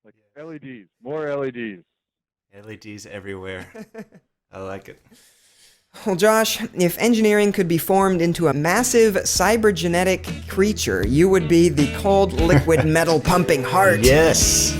Like LEDs, more LEDs. LEDs everywhere. I like it. Well, Josh, if engineering could be formed into a massive cybergenetic creature, you would be the cold liquid metal pumping heart. Yes.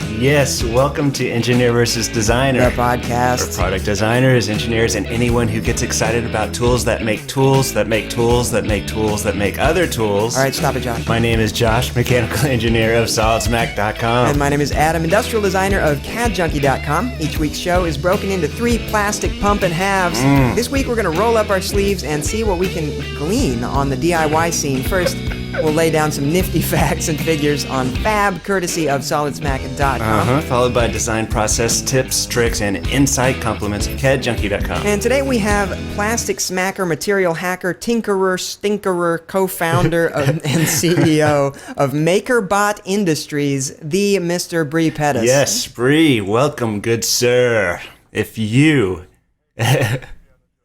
Welcome to Engineer vs. Designer. The podcast. For product designers, engineers, and anyone who gets excited about tools that make tools, that make tools, that make tools, that make other tools. All right, stop it, Josh. My name is Josh, mechanical engineer of SolidSmack.com. And my name is Adam, industrial designer of CADJunkie.com. Each week's show is broken into 3 plastic pumping halves. This week we're going to roll up our sleeves and see what we can glean on the DIY scene. First, we'll lay down some nifty facts and figures on fab, courtesy of SolidSmack.com. Followed by design process tips, tricks, and insight compliments of CADJunkie.com. And today we have plastic smacker, material hacker, tinkerer, stinkerer, co-founder and CEO of Makerbot Industries, the Mr. Bre Pettis. Yes, Bre, welcome, good sir. If you...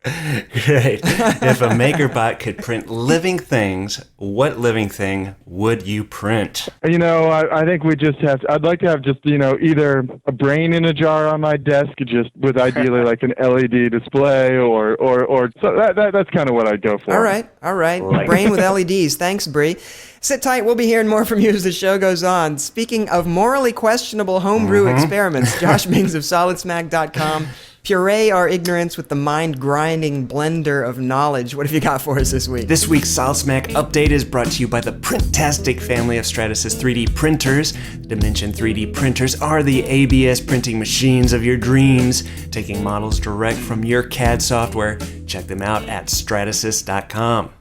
Great. If a Makerbot could print living things, what living thing would you print? You know, I think we just have to, I'd like to have just, either a brain in a jar on my desk, just with ideally like an LED display or so that's kind of what I'd go for. All right. Brain with LEDs. Thanks, Bre. Sit tight. We'll be hearing more from you as the show goes on. Speaking of morally questionable homebrew experiments, Josh Mings of SolidSmack.com. Puree our ignorance with the mind-grinding blender of knowledge. What have you got for us this week? This week's SolidSmack update is brought to you by the Printastic family of Stratasys 3D printers. Dimension 3D printers are the ABS printing machines of your dreams, taking models direct from your CAD software. Check them out at stratasys.com.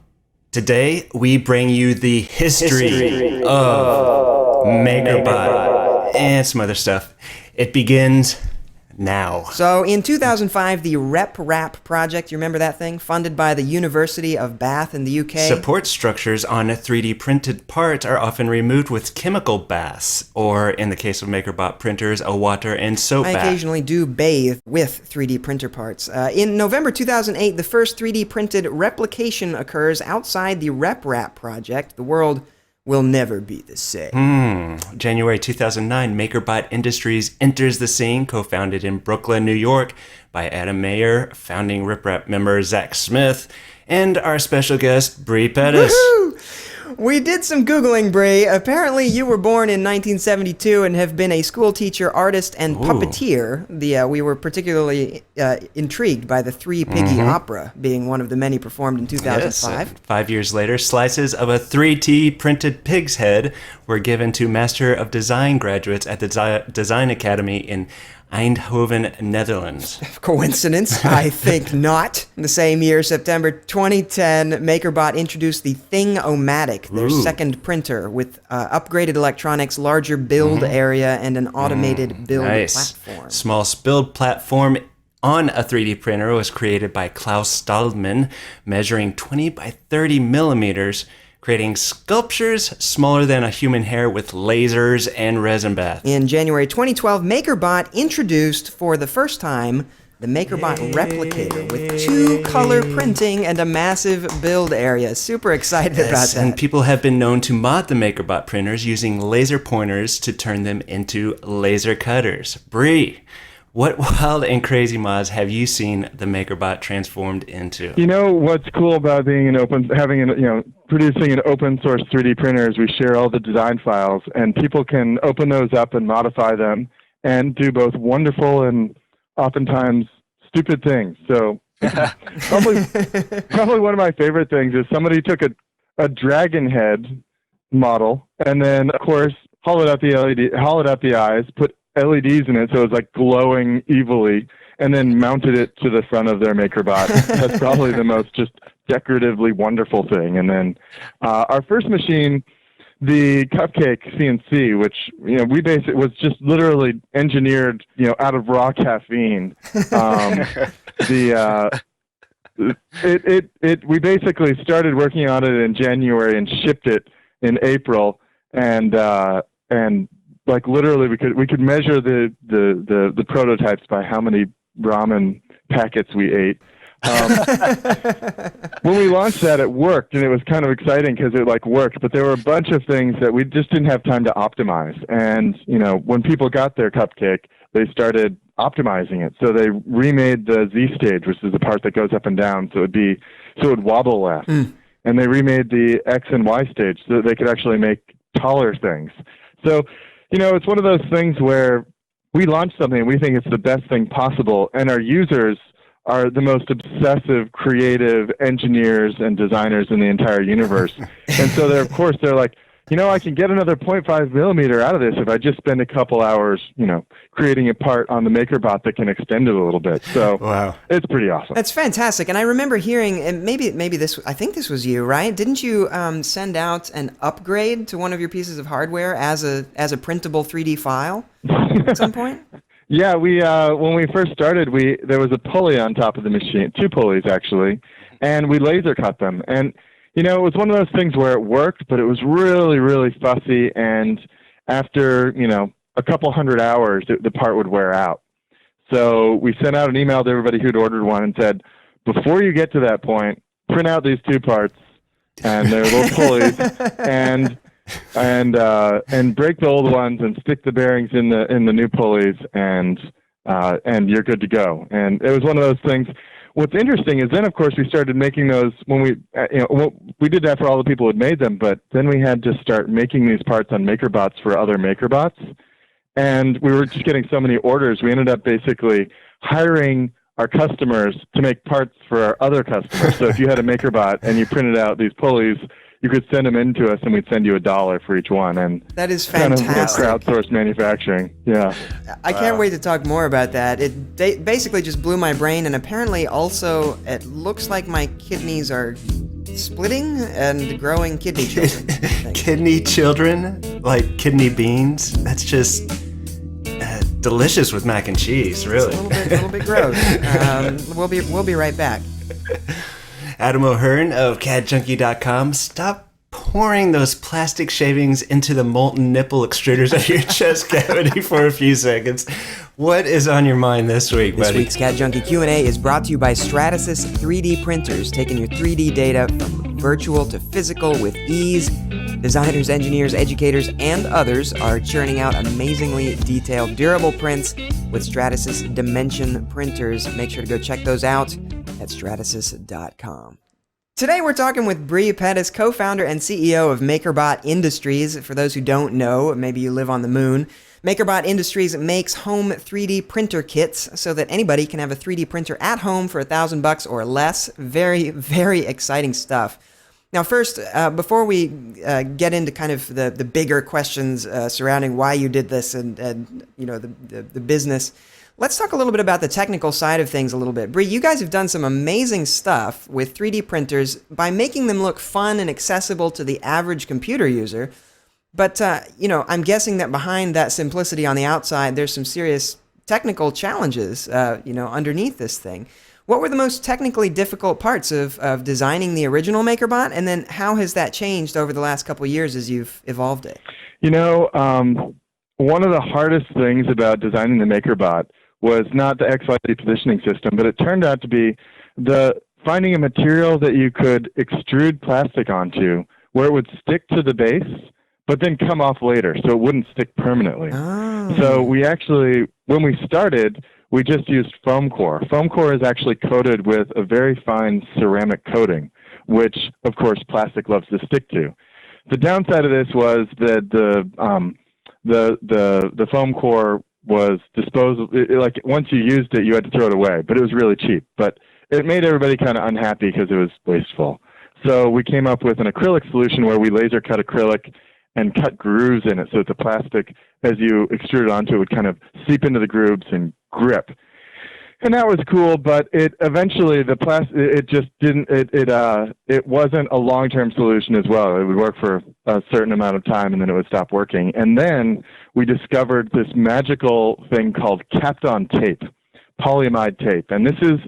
Today, we bring you the history of Makerbot and some other stuff. It begins now. So in 2005, the RepRap project, you remember that thing? Funded by the University of Bath in the UK. Support structures on 3D printed parts are often removed with chemical baths, or in the case of Makerbot printers, a water and soap bath. I occasionally do bathe with 3D printer parts. In November 2008, the first 3D printed replication occurs outside the RepRap project. The world will never be the same. January 2009, Makerbot Industries enters the scene, co-founded in Brooklyn, New York, by Adam Mayer, founding RipRap member Zach Smith, and our special guest, Bre Pettis. Woo-hoo! We did some Googling, Bre. Apparently, you were born in 1972 and have been a school teacher, artist, and puppeteer. We were particularly intrigued by the Three Piggy Opera being one of the many performed in 2005. Yes. 5 years later, slices of a 3D printed pig's head were given to Master of Design graduates at the Design Academy in Eindhoven, Netherlands. Coincidence? I think not. The same year, September 2010, Makerbot introduced the Thing-O-Matic, their second printer, with upgraded electronics, larger build area, and an automated build platform. Small build platform on a 3D printer was created by Klaus Staldman, measuring 20 by 30 millimeters, creating sculptures smaller than a human hair with lasers and resin bath. In January 2012, Makerbot introduced for the first time the Makerbot Replicator with 2-color printing and a massive build area. Super excited about that. And people have been known to mod the Makerbot printers using laser pointers to turn them into laser cutters. Bre, what wild and crazy mods have you seen the Makerbot transformed into? You know what's cool about being producing an open source 3D printer is we share all the design files, and people can open those up and modify them and do both wonderful and oftentimes stupid things. So probably one of my favorite things is somebody took a dragon head model and then, of course, hollowed out the eyes, put LEDs in it so it was like glowing evilly, and then mounted it to the front of their Makerbot. That's probably the most just decoratively wonderful thing. And then our first machine, the Cupcake CNC, which we basically was just literally engineered out of raw caffeine. We basically started working on it in January and shipped it in April, and like literally we could measure the prototypes by how many ramen packets we ate. When we launched that, it worked, and it was kind of exciting because it worked. But there were a bunch of things that we just didn't have time to optimize. And when people got their cupcake, they started optimizing it. So they remade the Z stage, which is the part that goes up and down, so it would wobble less. And they remade the X and Y stage so that they could actually make taller things. So, it's one of those things where we launch something and we think it's the best thing possible, and our users are the most obsessive, creative engineers and designers in the entire universe. And so they're like, I can get another 0.5 millimeter out of this if I just spend a couple hours, creating a part on the Makerbot that can extend it a little bit. So wow. It's pretty awesome. That's fantastic. And I remember hearing, and maybe I think this was you, right? Didn't you send out an upgrade to one of your pieces of hardware as a printable 3D file at some point? Yeah, when we first started, there was a pulley on top of the machine, 2 pulleys actually, and we laser cut them. And it was one of those things where it worked, but it was really, really fussy. And after a couple hundred hours, the part would wear out. So we sent out an email to everybody who'd ordered one and said, before you get to that point, print out these 2 parts and their little pulleys and break the old ones and stick the bearings in the new pulleys, and you're good to go. And it was one of those things. What's interesting is then, of course, we started making those when we did that for all the people who had made them, but then we had to start making these parts on Makerbots for other Makerbots, and we were just getting so many orders. We ended up basically hiring our customers to make parts for our other customers. So if you had a Makerbot and you printed out these pulleys, you could send them in to us, and we'd send you $1 for each one. And that is fantastic. Kind of crowdsourced manufacturing. Yeah. I can't wait to talk more about that. It basically just blew my brain, and apparently also it looks like my kidneys are splitting and growing kidney children. Kidney children? Like kidney beans? That's just delicious with mac and cheese, really. It's a little bit gross. We'll be right back. Adam O'Hearn of CADJunkie.com. Stop pouring those plastic shavings into the molten nipple extruders of your chest cavity for a few seconds. What is on your mind this week, buddy? This week's CAD Junkie Q&A is brought to you by Stratasys 3D printers, taking your 3D data from virtual to physical with ease. Designers, engineers, educators, and others are churning out amazingly detailed, durable prints with Stratasys Dimension printers. Make sure to go check those out at Stratasys.com. Today we're talking with Bre Pettis, co-founder and CEO of Makerbot Industries. For those who don't know, maybe you live on the moon, Makerbot Industries makes home 3D printer kits so that anybody can have a 3D printer at home for $1,000 or less. Very, very exciting stuff. Now, first, before we get into kind of the bigger questions surrounding why you did this and the business, let's talk a little bit about the technical side of things a little bit. Bre, you guys have done some amazing stuff with 3D printers by making them look fun and accessible to the average computer user. But, I'm guessing that behind that simplicity on the outside, there's some serious technical challenges, underneath this thing. What were the most technically difficult parts of designing the original Makerbot, and then how has that changed over the last couple of years as you've evolved it? One of the hardest things about designing the Makerbot was not the XYZ positioning system, but it turned out to be finding a material that you could extrude plastic onto where it would stick to the base, but then come off later, so it wouldn't stick permanently. Oh. So we actually, when we started, we just used foam core. Foam core is actually coated with a very fine ceramic coating, which, of course, plastic loves to stick to. The downside of this was that the foam core was disposable. Once you used it, you had to throw it away, but it was really cheap. But it made everybody kind of unhappy because it was wasteful. So we came up with an acrylic solution where we laser cut acrylic and cut grooves in it, so that the plastic, as you extrude it onto it, would kind of seep into the grooves and grip. And that was cool, but it eventually it wasn't a long-term solution as well. It would work for a certain amount of time and then it would stop working. And then we discovered this magical thing called Kapton tape, polyamide tape. And this is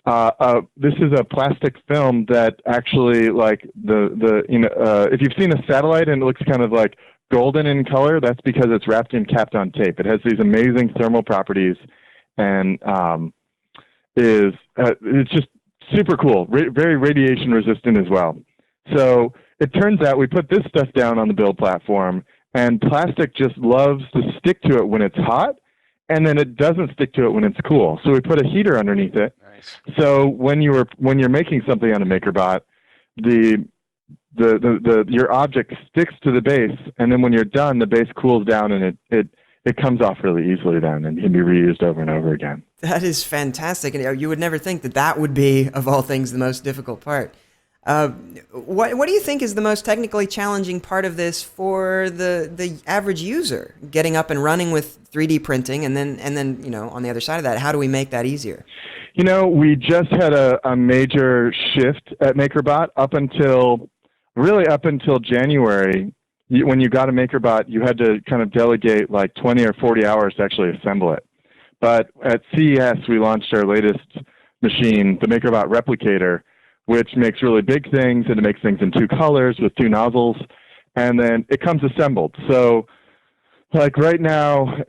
a plastic film that actually, if you've seen a satellite and it looks kind of like golden in color, that's because it's wrapped in Kapton tape. It has these amazing thermal properties, and it's just super cool, very radiation resistant as well. So it turns out we put this stuff down on the build platform, and plastic just loves to stick to it when it's hot, and then it doesn't stick to it when it's cool. So we put a heater underneath it. Nice. So when you're making something on a Makerbot, your object sticks to the base, and then when you're done, the base cools down, and it comes off really easily then, and can be reused over and over again. That is fantastic. And you would never think that would be, of all things, the most difficult part. What do you think is the most technically challenging part of this for the average user, getting up and running with 3D printing, and then on the other side of that, how do we make that easier? We just had a major shift at Makerbot up until January. When you got a Makerbot, you had to kind of delegate like 20 or 40 hours to actually assemble it. But at CES, we launched our latest machine, the Makerbot Replicator, which makes really big things, and it makes things in 2 colors with 2 nozzles, and then it comes assembled. So, like right now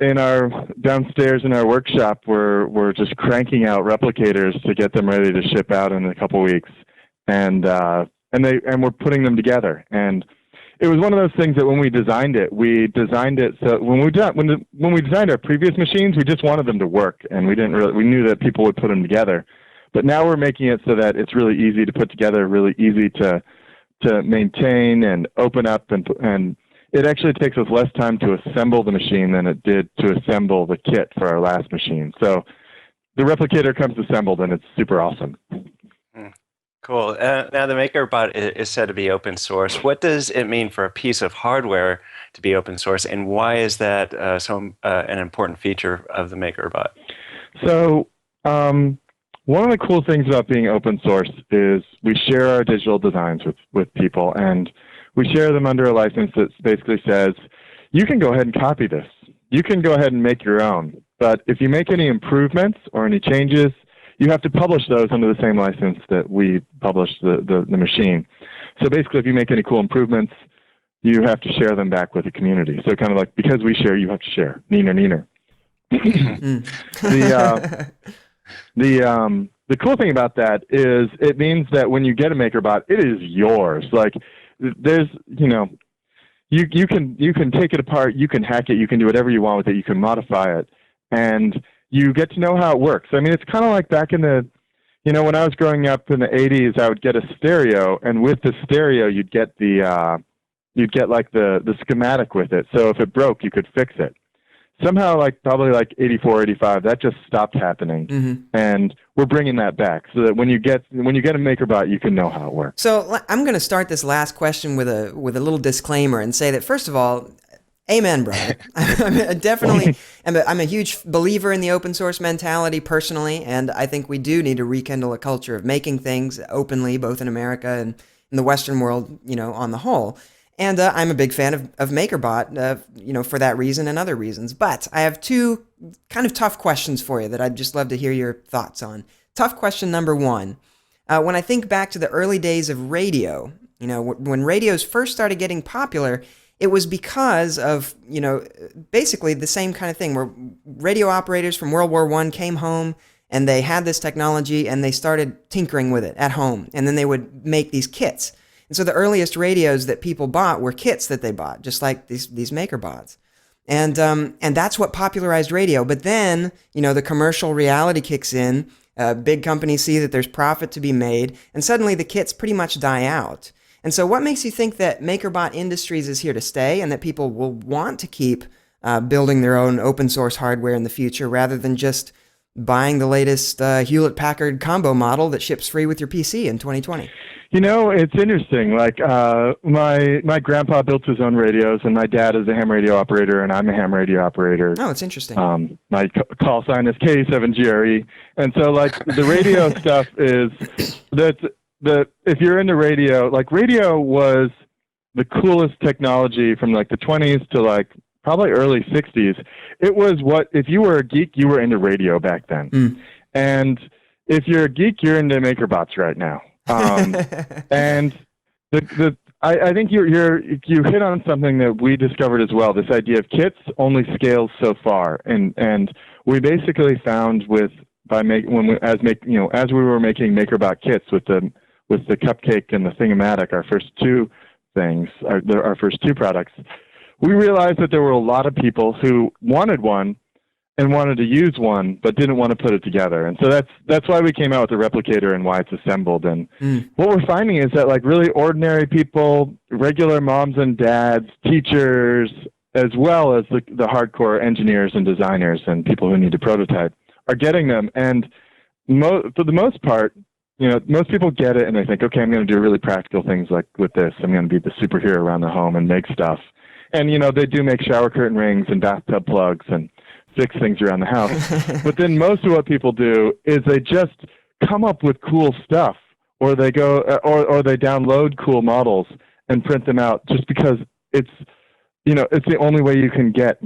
downstairs in our workshop, we're just cranking out replicators to get them ready to ship out in a couple weeks, and we're putting them together. And it was one of those things that when we designed it so when we designed our previous machines, we just wanted them to work, and we knew that people would put them together. But now we're making it so that it's really easy to put together, really easy to maintain and open up, and it actually takes us less time to assemble the machine than it did to assemble the kit for our last machine. So the replicator comes assembled, and it's super awesome. Cool. Now the Makerbot is said to be open source. What does it mean for a piece of hardware to be open source, and why is that an important feature of the Makerbot? So one of the cool things about being open source is we share our digital designs with people, and we share them under a license that basically says, you can go ahead and copy this. You can go ahead and make your own. But if you make any improvements or any changes, you have to publish those under the same license that we publish the machine. So basically, if you make any cool improvements, you have to share them back with the community. So kind of like, because we share, you have to share. Neener. The cool thing about that is it means that when you get a Makerbot, it is yours. Like there's, you can take it apart, you can hack it, you can do whatever you want with it, you can modify it, and you get to know how it works. I mean, it's kind of like back in the, when I was growing up in the 80s, I would get a stereo, and with the stereo, you'd get like the schematic with it. So if it broke, you could fix it. Somehow, probably 84, 85, that just stopped happening, and we're bringing that back so that when you get a Makerbot, you can know how it works. So I'm going to start this last question with a little disclaimer and say that, first of all, amen, brother. I'm a huge believer in the open source mentality personally, and I think we do need to rekindle a culture of making things openly, both in America and in the Western world, on the whole. And I'm a big fan of Makerbot, for that reason and other reasons. But I have 2 kind of tough questions for you that I'd just love to hear your thoughts on. Tough question number 1. When I think back to the early days of radio, when radios first started getting popular, it was because of, basically the same kind of thing where radio operators from World War I came home and they had this technology and they started tinkering with it at home. And then they would make these kits. And so the earliest radios that people bought were kits that they bought, just like these Makerbots. And that's what popularized radio. But then, the commercial reality kicks in. Big companies see that there's profit to be made, and suddenly the kits pretty much die out. And so what makes you think that Makerbot Industries is here to stay and that people will want to keep building their own open source hardware in the future rather than just buying the latest Hewlett-Packard combo model that ships free with your PC in 2020? It's interesting. My grandpa built his own radios, and my dad is a ham radio operator, and I'm a ham radio operator. Oh, it's interesting. My call sign is K7GRE. And so, the radio stuff is if you're into radio, radio was the coolest technology from the 20s to probably early 60s. It was if you were a geek, you were into radio back then. And if you're a geek, you're into Makerbots right now. And I think you hit on something that we discovered as well. This idea of kits only scales so far, and we basically found with as we were making Makerbot kits with the cupcake and the Thingimatic, our first two products. We realized that there were a lot of people who wanted one and wanted to use one, but didn't want to put it together. And so that's why we came out with the replicator and why it's assembled. And what we're finding is that like really ordinary people, regular moms and dads, teachers, as well as the hardcore engineers and designers and people who need to prototype are getting them. And for the most part, most people get it and they think, okay, I'm going to do really practical things like with this. I'm going to be the superhero around the home and make stuff. And, they do make shower curtain rings and bathtub plugs and fix things around the house. But then most of what people do is they just come up with cool stuff, or they go, or they download cool models and print them out just because it's the only way you can get,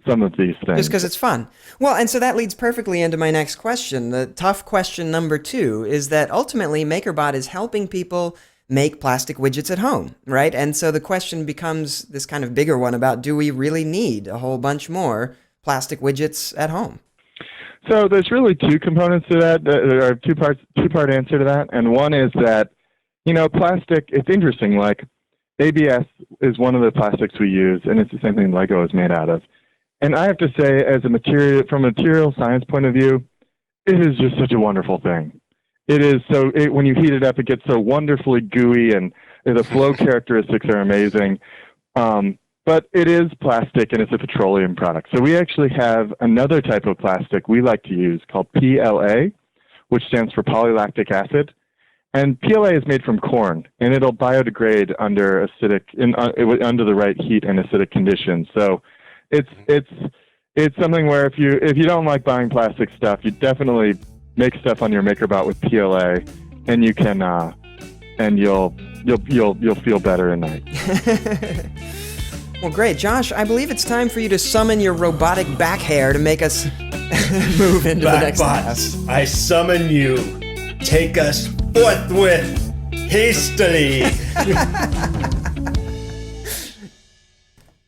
some of these things. Just because it's fun. Well, and so that leads perfectly into my next question. The tough question number 2 is that ultimately Makerbot is helping people make plastic widgets at home, right? And so the question becomes this kind of bigger one about, do we really need a whole bunch more plastic widgets at home? So there's really 2 components to that. There are two-part answer to that. And one is that, plastic, it's interesting, like ABS is one of the plastics we use, and it's the same thing Lego is made out of. And I have to say, from a material science point of view, it is just such a wonderful thing. It is when you heat it up, it gets so wonderfully gooey, and the flow characteristics are amazing. But it is plastic, and it's a petroleum product. So we actually have another type of plastic we like to use called PLA, which stands for polylactic acid. And PLA is made from corn, and it'll biodegrade under under the right heat and acidic conditions. So it's something where if you don't like buying plastic stuff, you definitely make stuff on your Makerbot with PLA, and you can and you'll feel better at night. Well, great, Josh. I believe it's time for you to summon your robotic back hair to make us move into the next task. I summon you. Take us forthwith, hastily.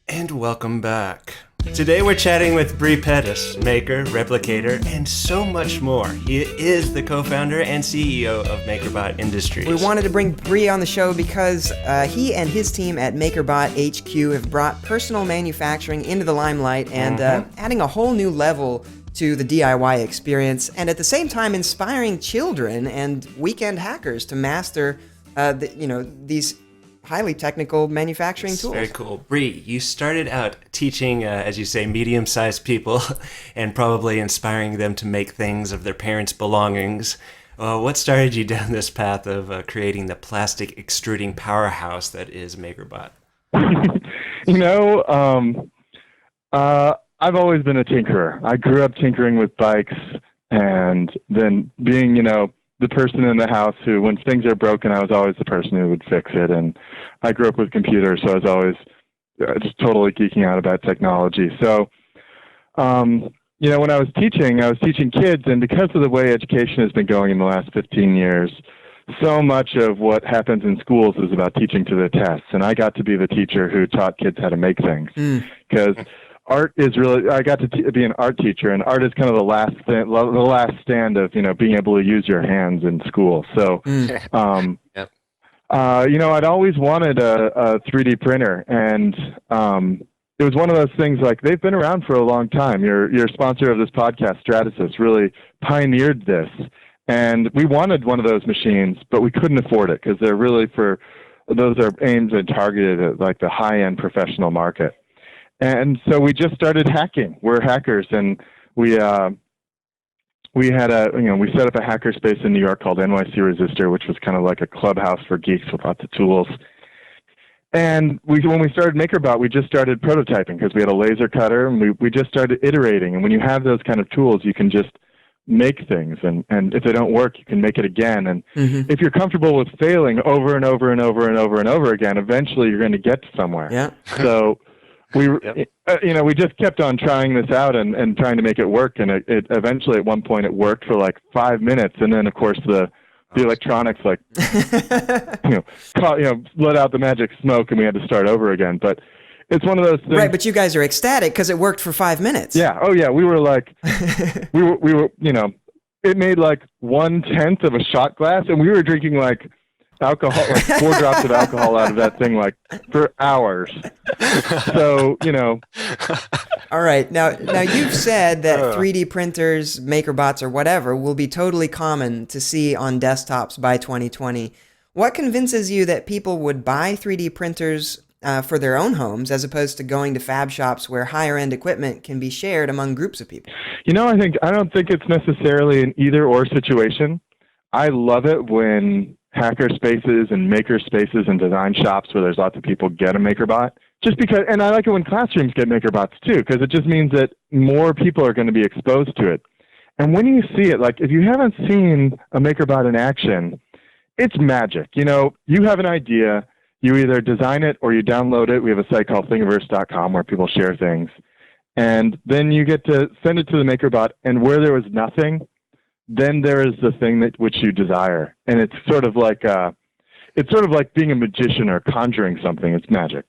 And welcome back. Today we're chatting with Bre Pettis, maker, replicator, and so much more. He is the co-founder and CEO of Makerbot Industries. We wanted to bring Bre on the show because he and his team at Makerbot HQ have brought personal manufacturing into the limelight and adding a whole new level to the DIY experience, and at the same time inspiring children and weekend hackers to master these highly technical manufacturing tools. Very cool. Bre, you started out teaching, as you say, medium-sized people and probably inspiring them to make things of their parents' belongings. What started you down this path of creating the plastic extruding powerhouse that is Makerbot? I've always been a tinkerer. I grew up tinkering with bikes, and then being, the person in the house who, when things are broken, I was always the person who would fix it. And I grew up with computers, so I was always just totally geeking out about technology. So, when I was teaching kids, and because of the way education has been going in the last 15 years, so much of what happens in schools is about teaching to the tests. And I got to be the teacher who taught kids how to make things. Because art is really, I got to be an art teacher, and art is kind of the last stand of, being able to use your hands in school. So, I'd always wanted a 3D printer, and it was one of those things, like, they've been around for a long time. Your sponsor of this podcast, Stratasys, really pioneered this, and we wanted one of those machines, but we couldn't afford it because they're really those are aimed and targeted at like the high-end professional market. And so we just started hacking. We're hackers, and we set up a hackerspace in New York called NYC Resistor, which was kind of like a clubhouse for geeks with lots of tools. And when we started Makerbot, we just started prototyping because we had a laser cutter, and we just started iterating. And when you have those kind of tools, you can just make things, and if they don't work, you can make it again. And if you're comfortable with failing over and over and over and over and over again, eventually you're going to get to somewhere. Yeah. So we just kept on trying this out and trying to make it work, and it eventually at one point it worked for like 5 minutes, and then of course the electronics let out the magic smoke, and we had to start over again. But it's one of those things. Right, but you guys are ecstatic because it worked for 5 minutes. Yeah. Oh yeah. We were like, we were, it made like 1/10 of a shot glass, and we were drinking like alcohol, like 4 drops of alcohol out of that thing, like for hours. So, All right. Now you've said that 3D printers, Makerbots, or whatever will be totally common to see on desktops by 2020. What convinces you that people would buy 3D printers for their own homes as opposed to going to fab shops where higher end equipment can be shared among groups of people? I don't think it's necessarily an either or situation. I love it when hacker spaces and maker spaces and design shops where there's lots of people get a Makerbot. Just because, and I like it when classrooms get Makerbots too, because it just means that more people are going to be exposed to it. And when you see it, like if you haven't seen a Makerbot in action, it's magic. You have an idea, you either design it or you download it. We have a site called Thingiverse.com where people share things. And then you get to send it to the Makerbot, and where there was nothing, then there is the thing that which you desire. And it's sort of like being a magician or conjuring something. It's magic.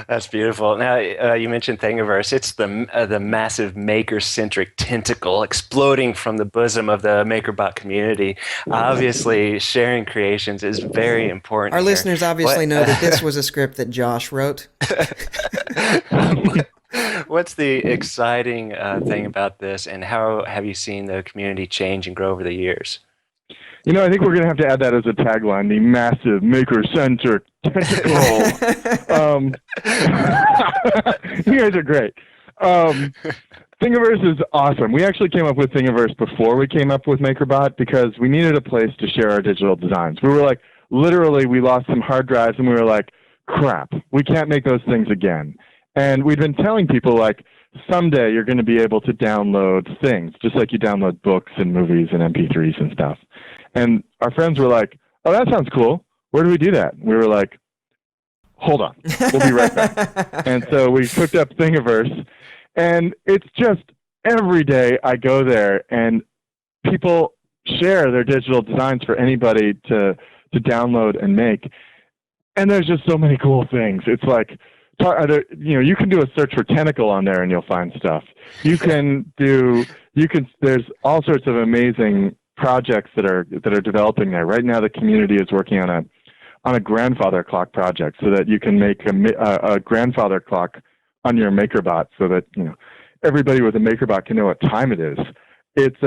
That's beautiful. Now, you mentioned Thingiverse. It's the massive maker-centric tentacle exploding from the bosom of the Makerbot community. Obviously, sharing creations is very important. Our listeners obviously know that this was a script that Josh wrote. What's the exciting thing about this, and how have you seen the community change and grow over the years? I think we're going to have to add that as a tagline, the massive maker-centric tentacle. You guys are great. Thingiverse is awesome. We actually came up with Thingiverse before we came up with Makerbot because we needed a place to share our digital designs. We were like, literally, we lost some hard drives, and we were like, crap, we can't make those things again. And we'd been telling people, like, someday you're going to be able to download things, just like you download books and movies and MP3s and stuff. And our friends were like, oh, that sounds cool. Where do we do that? We were like, hold on. We'll be right back. And so we hooked up Thingiverse. And it's just every day I go there and people share their digital designs for anybody to download and make. And there's just so many cool things. It's like, you can do a search for tentacle on there and you'll find stuff. There's all sorts of amazing projects that are developing there. Right now the community is working on a grandfather clock project so that you can make a grandfather clock on your Makerbot so that everybody with a Makerbot can know what time it is. It's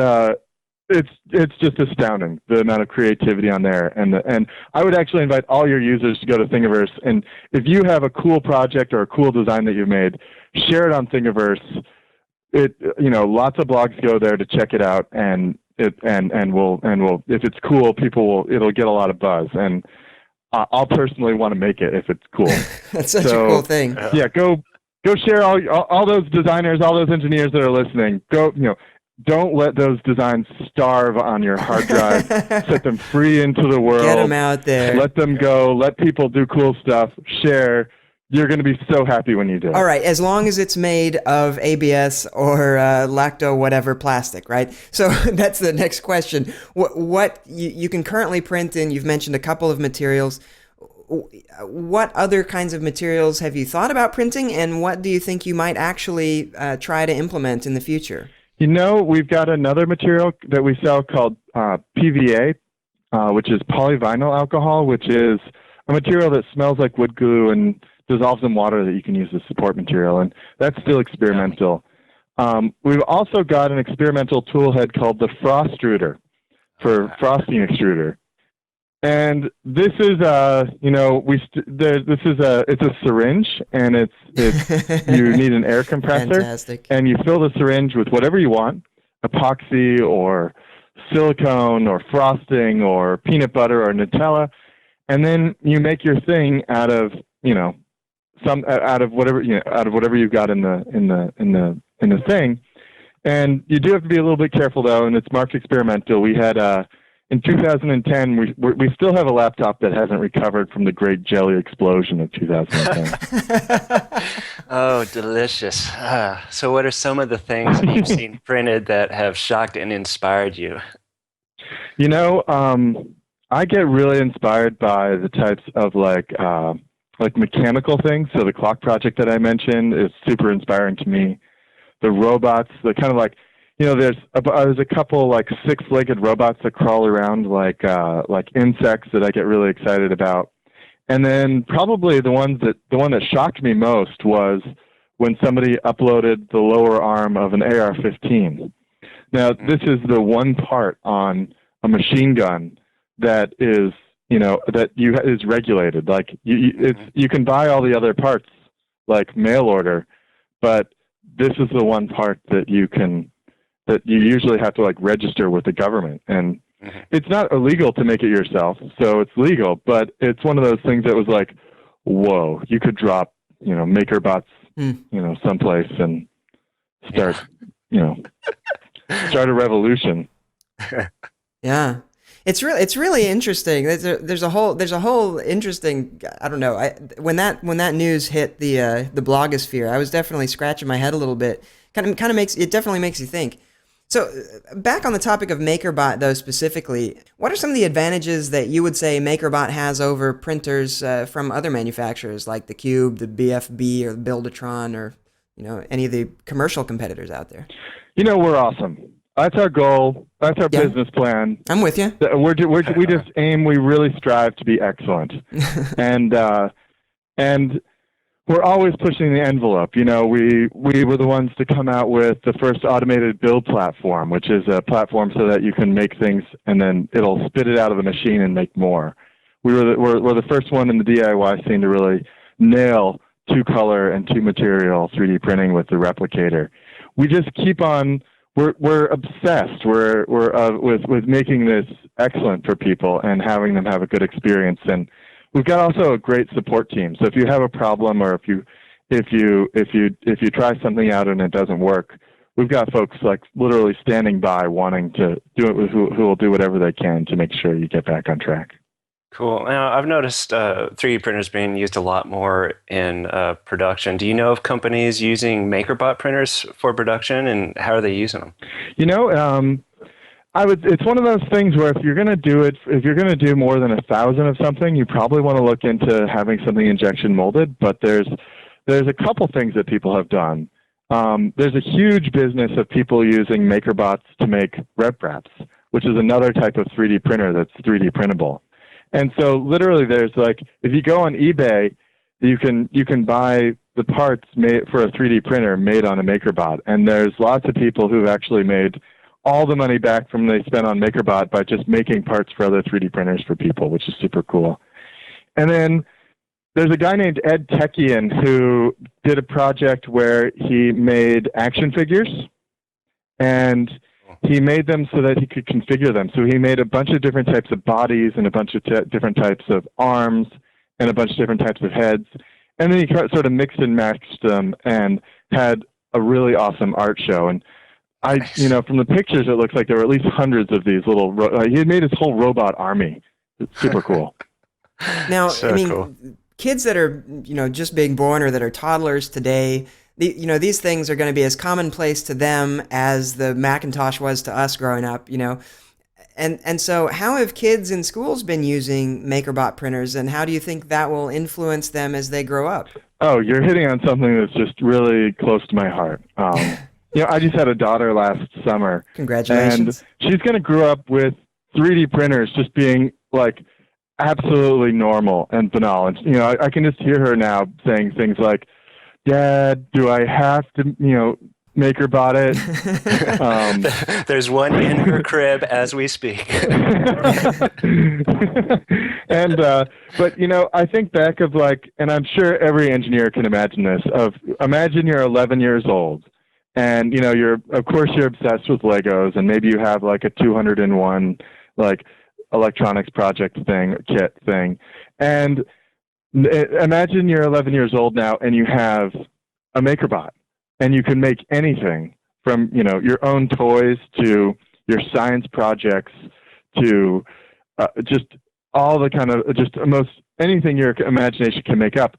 just astounding, the amount of creativity on there. And I would actually invite all your users to go to Thingiverse, and if you have a cool project or a cool design that you made, share it on Thingiverse. Lots of blogs go there to check it out, and if it's cool, it'll get a lot of buzz. And I'll personally want to make it if it's cool. That's such a cool thing. Yeah, go share all those designers, all those engineers that are listening. Don't let those designs starve on your hard drive. Set them free into the world. Get them out there. Let them go. Let people do cool stuff. Share. You're going to be so happy when you do. All right, as long as it's made of ABS or lacto whatever plastic, right? So that's the next question. What you can currently print in, you've mentioned a couple of materials. What other kinds of materials have you thought about printing, and what do you think you might actually try to implement in the future? We've got another material that we sell called PVA, which is polyvinyl alcohol, which is a material that smells like wood glue and dissolves in water that you can use as support material, and that's still experimental. We've also got an experimental tool head called the Frostruder for frosting extruder. And this is it's a syringe, and it's you need an air compressor. Fantastic. And you fill the syringe with whatever you want, epoxy or silicone or frosting or peanut butter or Nutella, and then you make your thing out of whatever you've got in the thing. And you do have to be a little bit careful though, and it's marked experimental. We had in 2010, we still have a laptop that hasn't recovered from the great jelly explosion of 2010. Oh, delicious. So what are some of the things that you've seen printed that have shocked and inspired you? I get really inspired by the types of like mechanical things. So the clock project that I mentioned is super inspiring to me. The robots, the kind of like, there's a couple like 6-legged robots that crawl around like insects that I get really excited about. And then probably the one that shocked me most was when somebody uploaded the lower arm of an AR-15. Now, this is the one part on a machine gun that is, is regulated. Like you can buy all the other parts like mail order, but this is the one part that you usually have to like register with the government. And it's not illegal to make it yourself, so it's legal, but it's one of those things that was like, whoa, you could drop, Makerbots, someplace and start, start a revolution. Yeah. It's really interesting. There's a whole interesting, I don't know. When that news hit the blogosphere, I was definitely scratching my head a little bit. Definitely makes you think. So back on the topic of Makerbot, though, specifically, what are some of the advantages that you would say Makerbot has over printers from other manufacturers like the Cube, the BFB, or the Buildatron, or any of the commercial competitors out there? We're awesome. That's our goal. That's our business plan. I'm with you. We just aim. We really strive to be excellent, and we're always pushing the envelope. We were the ones to come out with the first automated build platform, which is a platform so that you can make things and then it'll spit it out of the machine and make more. We're the first one in the DIY scene to really nail 2-color and 2-material 3D printing with the replicator. We just keep on. We're obsessed. We're with making this excellent for people and having them have a good experience. And we've got also a great support team. So if you have a problem or if you try something out and it doesn't work, we've got folks like literally standing by wanting to do it, who will do whatever they can to make sure you get back on track. Cool. Now, I've noticed 3D printers being used a lot more in production. Do you know of companies using Makerbot printers for production, and how are they using them? It's one of those things where if you're going to do more than 1,000 of something, you probably want to look into having something injection molded. But there's a couple things that people have done. There's a huge business of people using Makerbots to make rep wraps, which is another type of 3D printer that's 3D printable. And so literally there's like, if you go on eBay, you can buy the parts made for a 3D printer made on a Makerbot. And there's lots of people who've actually made all the money back from they spent on Makerbot by just making parts for other 3D printers for people, which is super cool. And then there's a guy named Ed Tekian who did a project where he made action figures, and he made them so that he could configure them. So he made a bunch of different types of bodies and a bunch of different types of arms and a bunch of different types of heads. And then he sort of mixed and matched them and had a really awesome art show. And from the pictures, it looks like there were at least hundreds of these little, he had made his whole robot army. It's super cool. Now, So cool. Kids that are, just being born or that are toddlers today, these things are going to be as commonplace to them as the Macintosh was to us growing up, And so how have kids in schools been using Makerbot printers, and how do you think that will influence them as they grow up? Oh, you're hitting on something that's just really close to my heart. I just had a daughter last summer. Congratulations. And she's going to grow up with 3D printers just being like absolutely normal and banal. And, I can just hear her now saying things like, "Dad, do I have to, Makerbot it?" There's one in her crib as we speak. And, but, I think back of and I'm sure every engineer can imagine this, imagine you're 11 years old and, you're obsessed with Legos, and maybe you have like a 201, electronics project kit thing. And imagine you're 11 years old now and you have a Makerbot, and you can make anything from, your own toys to your science projects to just all the kind of most anything your imagination can make up.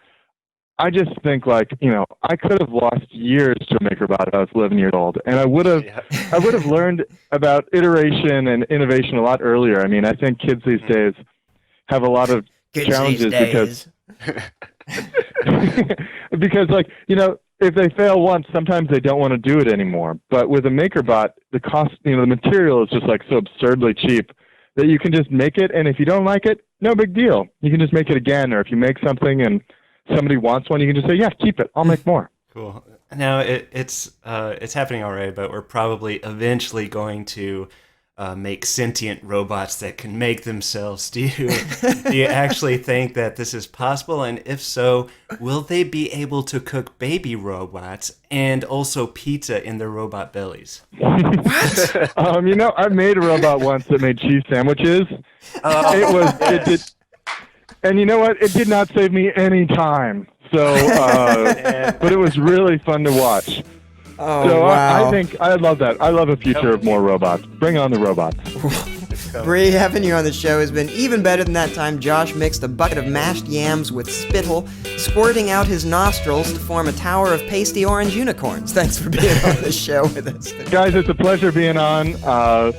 I just think I could have lost years to a Makerbot if I was 11 years old, and I would have learned about iteration and innovation a lot earlier. I mean, I think kids these days have a lot of challenges because Because, like, if they fail once, sometimes they don't want to do it anymore. But with a Makerbot, the cost, the material is just like so absurdly cheap that you can just make it, and if you don't like it, no big deal. You can just make it again, or if you make something and somebody wants one, you can just say, yeah, keep it. I'll make more. Cool. Now, it's happening already, but we're probably eventually going to make sentient robots that can make themselves. Do you actually think that this is possible? And if so, will they be able to cook baby robots and also pizza in their robot bellies? What? I made a robot once that made cheese sandwiches. It did, and you know what? It did not save me any time. So, but it was really fun to watch. Oh, so wow. I think I love that. I love a future of more robots. Bring on the robots. Bre, having you on the show has been even better than that time Josh mixed a bucket of mashed yams with spittle, squirting out his nostrils to form a tower of pasty orange unicorns. Thanks for being on the show with us. Guys, it's a pleasure being on. I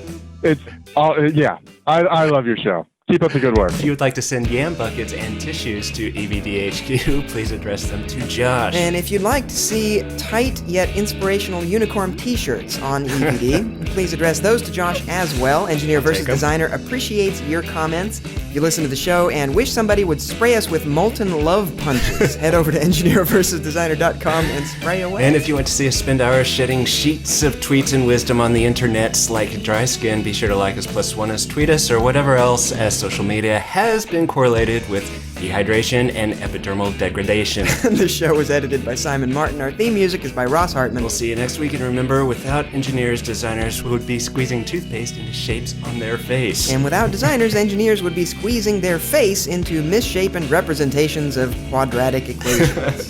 love your show. Keep up the good work. If you would like to send yam buckets and tissues to EVDHQ, please address them to Josh. And if you'd like to see tight yet inspirational unicorn t-shirts on EVD, please address those to Josh as well. Engineer vs. Designer appreciates your comments. If you listen to the show and wish somebody would spray us with molten love punches, head over to EngineerVsDesigner.com and spray away. And if you want to see us spend hours shedding sheets of tweets and wisdom on the internets like dry skin, be sure to like us, +1 us, tweet us, or whatever else as social media has been correlated with dehydration and epidermal degradation. The show was edited by Simon Martin. Our theme music is by Ross Hartman. We'll see you next week, and remember, without engineers, designers would be squeezing toothpaste into shapes on their face. And without designers, engineers would be squeezing their face into misshapen representations of quadratic equations.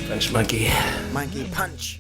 Punch monkey. Monkey punch.